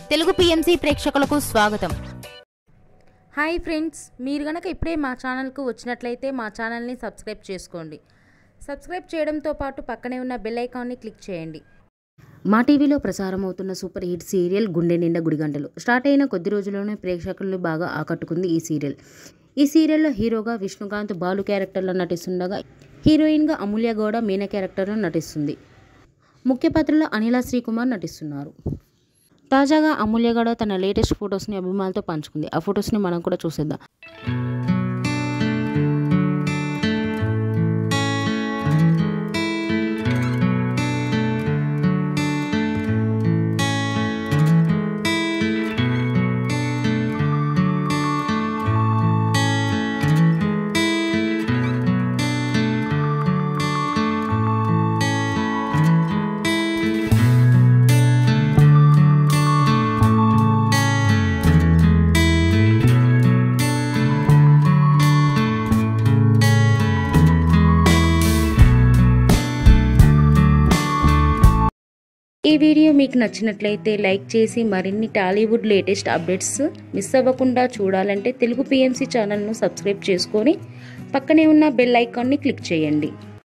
Telugu PMC ప్రేక్షకులకు స్వాగతం. Hi friends, మీరు గనక ఇప్పుడే మా ఛానల్కు వచ్చినట్లయితే మా ఛానల్ని సబ్స్క్రైబ్ చేసుకోండి. సబ్స్క్రైబ్ చేయడంతో పాటు పక్కనే ఉన్న బెల్ ఐకాన్ని క్లిక్ చేయండి. మా టీవీలో ప్రసారం అవుతున్న సూపర్ హిట్ సీరియల్ గుండె నిండా గుడిగంటలు స్టార్ట్ అయిన కొద్ది రోజుల్లోనే ప్రేక్షకులను బాగా ఆకట్టుకుంది ఈ సీరియల్. ఈ సీరియల్లో హీరోగా విష్ణుకాంత్ బాలు క్యారెక్టర్లో నటిస్తుండగా హీరోయిన్గా అమూల్య గౌడ మీనా క్యారెక్టర్లో నటిస్తుంది. ముఖ్య పాత్రలో అనిలా శ్రీకుమార్ నటిస్తున్నారు. తాజాగా అమూల్య గౌడ తన లేటెస్ట్ ఫొటోస్ని అభిమానులతో పంచుకుంది. ఆ ఫొటోస్ని మనం కూడా చూసేద్దాం. ఈ వీడియో మీకు నచ్చినట్లయితే లైక్ చేసి మరిన్ని టాలీవుడ్ లేటెస్ట్ అప్డేట్స్ మిస్ అవ్వకుండా చూడాలంటే తెలుగు పిఎంసి ఛానల్ను సబ్స్క్రైబ్ చేసుకొని పక్కనే ఉన్న బెల్ ఐకాన్ని క్లిక్ చేయండి.